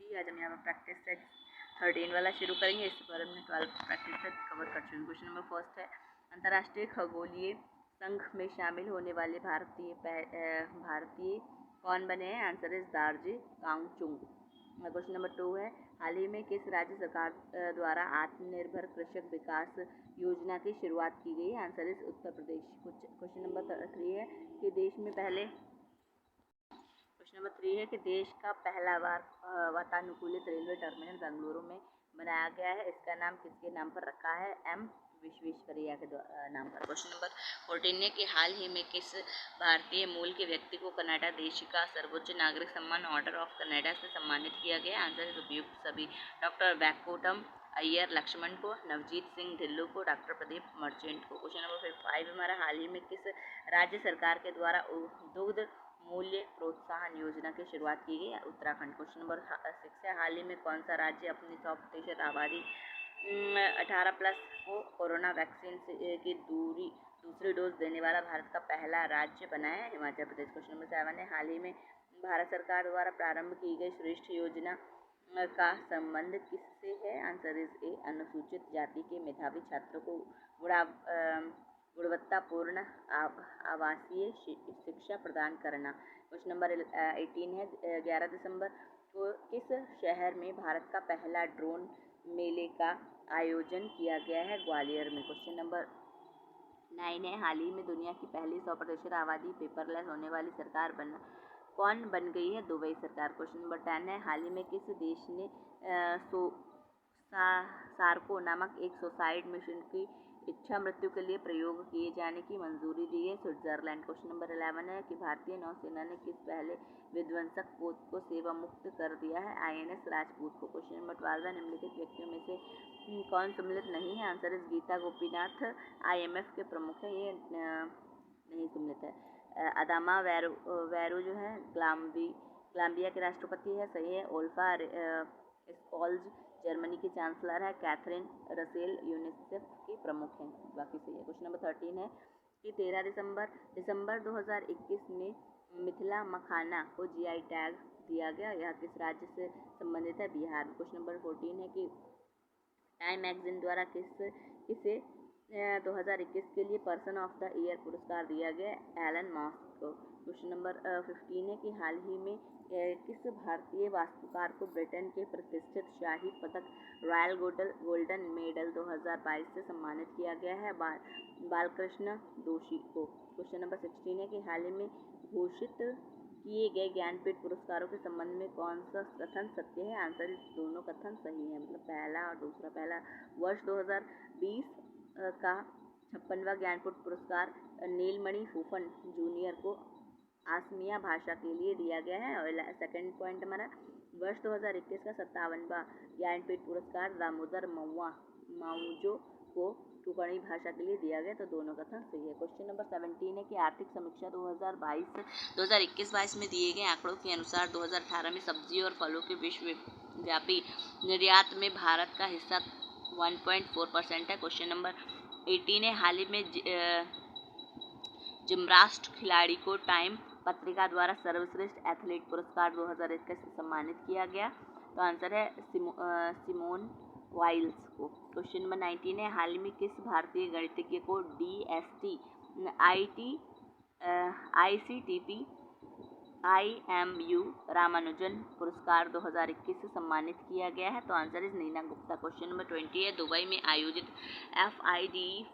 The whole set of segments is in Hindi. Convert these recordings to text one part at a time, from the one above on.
जी। आज हम यहाँ पर प्रैक्टिस सेट 13 वाला शुरू करेंगे। इससे पहले हमने 12 प्रैक्टिस सेट कवर कर चुके हैं। क्वेश्चन नंबर फर्स्ट है, अंतर्राष्ट्रीय खगोलीय संघ में शामिल होने वाले भारतीय कौन बने हैं? Answer is Darji Kangchung. Question number 2 है, हाल ही में किस राज्य सरकार द्वारा आत्मनिर्भर कृषक विकास योजना की शुरुआत की गई? Answer is Uttar Pradesh. Question number 3 है कि देश का पहला वातानुकूलित रेलवे टर्मिनल बेंगलुरु में बनाया गया है। इसका नाम किसके नाम पर रखा है? एम विश्वेश्वरैया के नाम पर। क्वेश्चन नंबर 14 है कि हाल ही में किस भारतीय मूल के व्यक्ति को कनाडा देश का सर्वोच्च नागरिक सम्मान ऑर्डर ऑफ कनाडा से सम्मानित किया गया? आंसर है उपयुक्त सभी। डॉक्टर वैकोटम अय्यर लक्ष्मण को, नवजीत सिंह ढिल्लों को, डॉक्टर प्रदीप मर्चेंट को। क्वेश्चन नंबर 5 हमारा, हाल ही में किस राज्य सरकार के द्वारा दुग्ध मूल्य प्रोत्साहन योजना की शुरुआत की गई? उत्तराखंड। क्वेश्चन नंबर 6 है, हाल ही में कौन सा राज्य अपनी 100% आबादी 18+ को कोरोना वैक्सीन की दूसरी डोज देने वाला भारत का पहला राज्य बना है? हिमाचल प्रदेश। क्वेश्चन नंबर 7 है, हाल ही में भारत सरकार द्वारा प्रारंभ की गई श्रेष्ठ योजना का संबंध किससे है? आंसर इज ए, अनुसूचित जाति के मेधावी छात्रों को गुणवत्तापूर्ण आवासीय शिक्षा प्रदान करना। क्वेश्चन नंबर 18 है, 11 दिसंबर को किस शहर में भारत का पहला ड्रोन मेले का आयोजन किया गया है? ग्वालियर में। क्वेश्चन नंबर 9 है, हाल ही में दुनिया की पहली 100% आबादी पेपरलेस होने वाली सरकार कौन बन गई है? दुबई सरकार। क्वेश्चन नंबर 10 है, हाल ही में किस देश ने सार्को नामक एक सुसाइड मिशन की इच्छा मृत्यु के लिए प्रयोग किए जाने की मंजूरी दी है? स्विट्जरलैंड। क्वेश्चन नंबर 11 है कि भारतीय नौसेना ने किस पहले विध्वंसक पोत को सेवा मुक्त कर दिया है? INS राजपूत को। क्वेश्चन नंबर 12 है, निम्नलिखित व्यक्तियों में से कौन सम्मिलित नहीं है? Answer is Gita Gopinath, IMF के प्रमुख है, ये नहीं सम्मिलित है। अदामा वैरो जो है ग्लाम्बिया के राष्ट्रपति है, सही है। ओल्फा स्कॉल्ज जर्मनी की चांसलर है। कैथरीन रसेल यूनिसेफ की प्रमुख हैं, बाकी सही है। क्वेश्चन नंबर 13 है कि 13 दिसंबर 2021 में मिथिला मखाना को GI टैग दिया गया, यह किस राज्य से संबंधित है? बिहार। क्वेश्चन नंबर 14 है कि टाइम मैगजीन द्वारा किसे 2021 के लिए पर्सन ऑफ द ईयर पुरस्कार दिया गया? एलन मस्क को। क्वेश्चन नंबर 15 है कि हाल ही में किस भारतीय वास्तुकार को ब्रिटेन के प्रतिष्ठित शाही पदक रॉयल गोल्डन मेडल 2022 से सम्मानित किया गया है? बालकृष्ण दोषी को। क्वेश्चन नंबर 16 है कि हाल ही में घोषित किए गए ज्ञानपीठ पुरस्कारों के संबंध में कौन सा कथन सत्य है? आंसर दोनों कथन सही है, मतलब पहला और दूसरा। पहला, वर्ष 2020 का 56वां ज्ञानपीठ पुरस्कार नीलमणि फूफन जूनियर को आसमिया भाषा के लिए दिया गया है। और सेकंड पॉइंट हमारा, वर्ष 2021 का 57वां ज्ञानपीठ पुरस्कार दामोदर माउजो को कोंकणी भाषा के लिए दिया गया, तो दोनों कथन सही है। क्वेश्चन नंबर 17 है कि आर्थिक समीक्षा 2021-22 में दिए गए आंकड़ों के अनुसार 2018 में सब्जी और फलों के विश्वव्यापी निर्यात में भारत का हिस्सा 1.4% है। क्वेश्चन नंबर 18 है, हाल ही में जिम्नास्ट खिलाड़ी को टाइम पत्रिका द्वारा सर्वश्रेष्ठ एथलीट पुरस्कार 2021 से सम्मानित किया गया, तो आंसर है सिमोन वाइल्स को। क्वेश्चन नंबर 19 है, हाल ही में किस भारतीय गणितज्ञ को DST ICTP IMU रामानुजन पुरस्कार 2021 से सम्मानित किया गया है? तो answer is Neena Gupta. Question number 20 है, दुबई में आयोजित FIDE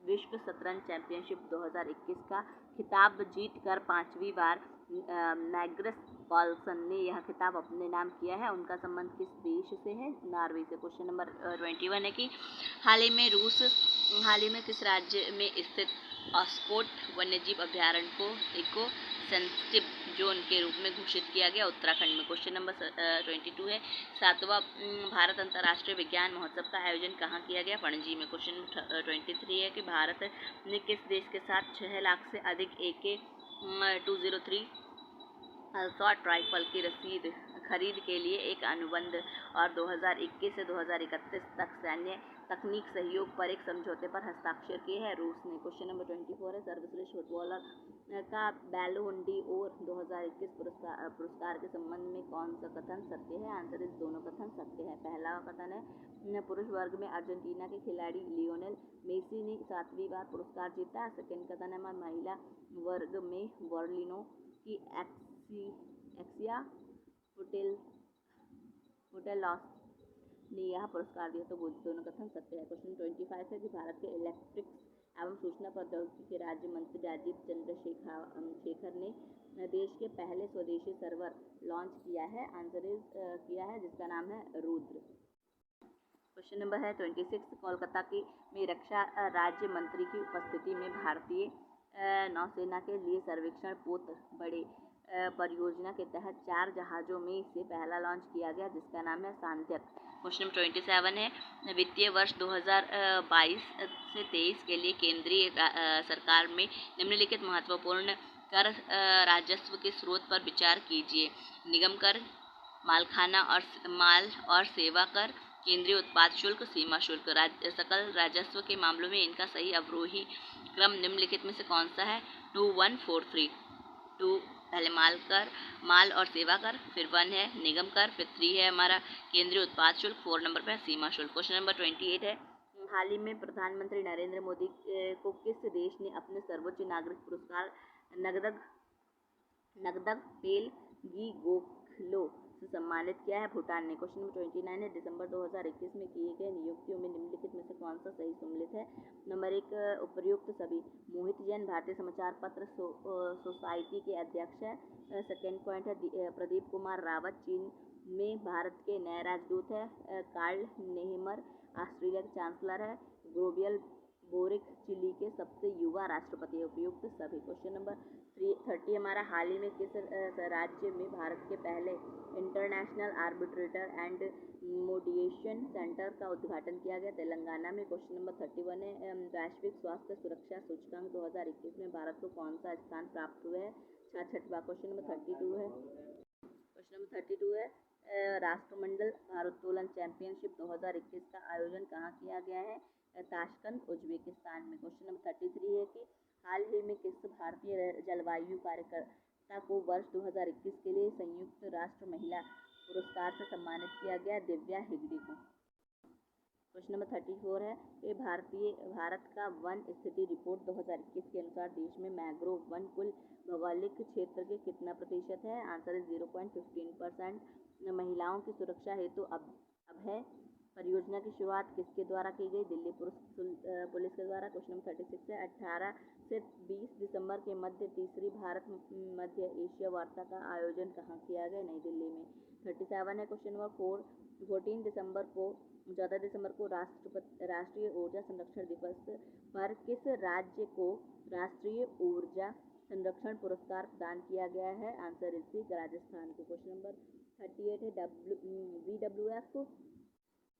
विश्व शतरंज चैंपियनशिप 2021 का खिताब जीतकर 5वीं बार मैग्नस कार्लसन ने यह खिताब अपने नाम किया है, उनका संबंध किस देश से है? नॉर्वे से। क्वेश्चन नंबर 21 है कि हाल ही में किस राज्य में स्थित ऑस्कोट वन्यजीव अभ्यारण्य को इको सेंसिटिव जोन के रूप में घोषित किया गया? उत्तराखंड में। क्वेश्चन नंबर 22 है, 7वां भारत अंतर्राष्ट्रीय विज्ञान महोत्सव का आयोजन कहाँ किया गया? पणजी में। क्वेश्चन 23 है कि भारत ने किस देश के साथ 6 लाख से अधिक AK-203 असॉल्ट राइफल की खरीद के लिए एक अनुबंध और 2021 से 2031 तक सैन्य तकनीक सहयोग पर एक समझौते पर हस्ताक्षर किए हैं रूस ने। क्वेश्चन नंबर 24 है, सर्वश्रेष्ठ फुटबॉलर का बैलोन ड'ओर 2021 पुरस्कार के संबंध में कौन सा कथन सत्य है? आंसर इस दोनों कथन सत्य है। पहला कथन है, पुरुष वर्ग में अर्जेंटीना के खिलाड़ी लियोनेल मेसी ने 7वीं बार पुरस्कार जीता। सेकेंड कथन है, महिला वर्ग में बर्लिनो की एक्सिया पुटेलॉस ने यह पुरस्कार दिया। तो दोनों कथन सत्य है। क्वेश्चन 25 है कि भारत के इलेक्ट्रिक्स एवं सूचना प्रौद्योगिकी के राज्य मंत्री राजीव चंद्रशेखर ने देश के पहले स्वदेशी सर्वर लॉन्च किया है। आंसर किया है जिसका नाम है रुद्र। क्वेश्चन नंबर है 26, कोलकाता में रक्षा राज्य मंत्री की उपस्थिति में भारतीय नौसेना के लिए सर्वेक्षण पोत बड़े परियोजना के तहत 4 जहाज़ों में से पहला लॉन्च किया गया जिसका नाम है सांध्यक। क्वेश्चन 27 है, वित्तीय वर्ष 2022 से 23 के लिए केंद्रीय सरकार में निम्नलिखित महत्वपूर्ण कर राजस्व के स्रोत पर विचार कीजिए। निगम कर, मालखाना और माल और सेवा कर, केंद्रीय उत्पाद शुल्क, सीमा शुल्क। सकल राजस्व के मामलों में इनका सही अवरोही क्रम निम्नलिखित में से कौन सा है? 2, 1, 4, 3। 2 पहले माल कर, माल और सेवा कर, फिर 1 है निगम कर, फिर 3 है हमारा केंद्रीय उत्पाद शुल्क, 4 नंबर पर सीमा शुल्क। क्वेश्चन नंबर 28 है, हाल ही में प्रधानमंत्री नरेंद्र मोदी को किस देश ने अपने सर्वोच्च नागरिक पुरस्कार नगदग पेलगी गोखलो से सम्मानित किया है? भूटान ने। क्वेश्चन नंबर 29 है, दिसंबर 2021 में किए गए नियुक्तियों में निम्नलिखित में से कौन सा सही सम्मिलित है? नंबर 1 उपर्युक्त सभी। मोहित जैन भारतीय समाचार पत्र सोसाइटी के अध्यक्ष है। सेकेंड पॉइंट है, प्रदीप कुमार रावत चीन में भारत के नए राजदूत है। कार्ल नेहमर ऑस्ट्रेलिया के चांसलर है। ग्लोबियल बोरिक चिली के सबसे युवा राष्ट्रपति। उपयुक्त सभी। क्वेश्चन नंबर 30 हमारा, हाल ही में किस राज्य में भारत के पहले इंटरनेशनल आर्बिट्रेटर एंड मोडिएशन सेंटर का उद्घाटन किया गया? तेलंगाना में। क्वेश्चन नंबर 31 है, वैश्विक स्वास्थ्य सुरक्षा सूचकांक 2021 में भारत को कौन सा स्थान प्राप्त हुआ है? 66वां। क्वेश्चन नंबर 32 है, राष्ट्रमंडल भारोत्तोलन चैंपियनशिप 2021 का आयोजन कहाँ किया गया है? ताशकंद, उज्बेकिस्तान में। क्वेश्चन नंबर 33 है कि हाल ही में किस भारतीय जलवायु कार्यकर्ता को वर्ष 2021 के लिए संयुक्त राष्ट्र महिला पुरस्कार से सम्मानित किया गया? दिव्या हेगड़े को। क्वेश्चन नंबर 34 है कि भारत का वन स्थिति रिपोर्ट 2021 के अनुसार देश में मैंग्रोव वन कुल भौगोलिक क्षेत्र के कितना प्रतिशत है? Answer is 0.15%। महिलाओं की सुरक्षा हेतु अभय परियोजना की शुरुआत किसके द्वारा की गई? दिल्ली पुलिस के द्वारा। क्वेश्चन नंबर 36 है, 18 से 20 दिसंबर के मध्य तीसरी भारत मध्य एशिया वार्ता का आयोजन कहाँ किया गया? नई दिल्ली में। 37 है, क्वेश्चन नंबर 14 दिसंबर को राष्ट्रीय ऊर्जा संरक्षण दिवस पर किस राज्य को राष्ट्रीय ऊर्जा संरक्षण पुरस्कार प्रदान किया गया है? आंसर इसी राजस्थान को। क्वेश्चन नंबर 38 है, WWF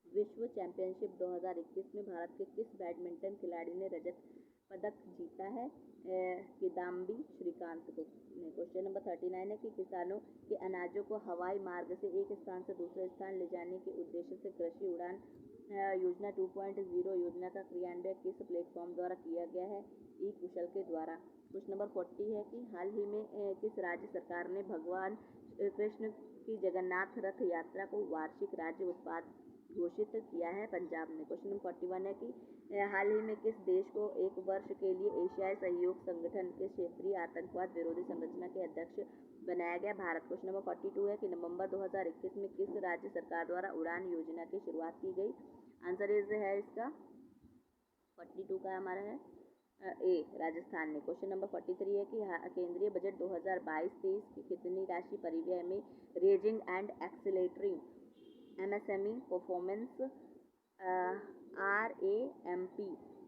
विश्व चैंपियनशिप 2021 में भारत के किस बैडमिंटन खिलाड़ी ने रजत पदक जीता है? किदाम्बी श्रीकांत को। क्वेश्चन नंबर 39 है कि किसानों के अनाजों को हवाई मार्ग से एक स्थान से दूसरे स्थान ले जाने के उद्देश्य से कृषि उड़ान योजना 2.0 योजना का क्रियान्वयन किस प्लेटफॉर्म द्वारा किया गया है? ई कुशल के द्वारा। क्वेश्चन नंबर 40 है कि हाल ही में किस राज्य सरकार ने भगवान कृष्ण की जगन्नाथ रथ यात्रा को वार्षिक राज्य उत्पाद घोषित किया है? पंजाब ने। क्वेश्चन नंबर 41 है कि हाल ही में किस देश को एक वर्ष के लिए एशियाई सहयोग संगठन के क्षेत्रीय आतंकवाद विरोधी संरचना के अध्यक्ष बनाया गया? भारत। क्वेश्चन नंबर 42 है कि नवंबर 2021 में किस राज्य सरकार द्वारा उड़ान योजना की शुरुआत की गई? आंसर इज है इसका 42 का हमारा है ए राजस्थान ने। क्वेश्चन नंबर 43 है कि केंद्रीय बजट 2022-23 की कितनी राशि परिव्यय में raising and accelerating MSME performance RAMP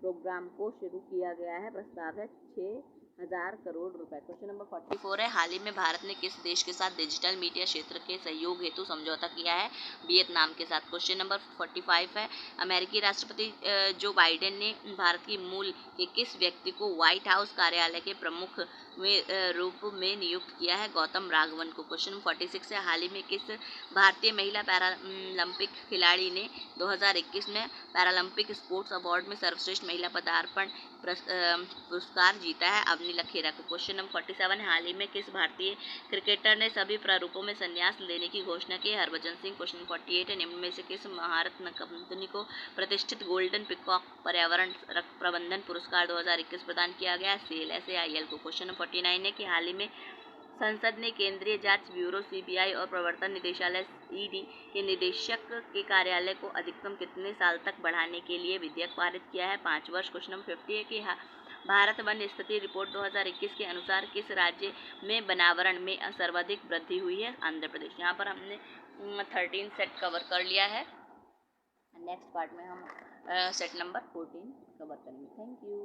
programme को शुरू किया गया है? प्रस्ताव है 6 1000 करोड़ रुपए। क्वेश्चन नंबर 44 है, हाल ही में भारत ने किस देश के साथ डिजिटल मीडिया क्षेत्र के सहयोग हेतु समझौता किया है? वियतनाम के साथ। क्वेश्चन नंबर 45 है, अमेरिकी राष्ट्रपति जो बाइडेन ने भारत की मूल के किस व्यक्ति को व्हाइट हाउस कार्यालय के प्रमुख रूप में नियुक्त किया है? गौतम राघवन को। क्वेश्चन 46 है, हाल ही में किस भारतीय महिला पैरालंपिक खिलाड़ी ने 2021 में पैरालंपिक स्पोर्ट्स अवार्ड में सर्वश्रेष्ठ महिला पदार्पण पुरस्कार जीता है? अवनी लखेरा को। क्वेश्चन नंबर 47 है, हाल ही में किस भारतीय क्रिकेटर ने सभी प्रारूपों में संन्यास लेने की घोषणा की? हरभजन सिंह। क्वेश्चन 48 है, निम्न में से किस महारत्न कंपनी को प्रतिष्ठित गोल्डन पिकॉक पर्यावरण प्रबंधन पुरस्कार 2021 प्रदान किया गया? सेल SAIL को। क्वेश्चन नंबर 49 है कि हाल ही में संसद ने केंद्रीय जांच ब्यूरो CBI और प्रवर्तन निदेशालय ED के निदेशक के कार्यालय को अधिकतम कितने साल तक बढ़ाने के लिए विधेयक पारित किया है? 5 वर्ष। क्वेश्चन नंबर 50 है कि भारत वन स्थिति रिपोर्ट 2021 के अनुसार किस राज्य में वनावरण में सर्वाधिक वृद्धि हुई है? आंध्र प्रदेश। यहाँ पर हमने 13 सेट कवर कर लिया है। नेक्स्ट पार्ट में हम सेट नंबर 14 कवर करेंगे। Thank you.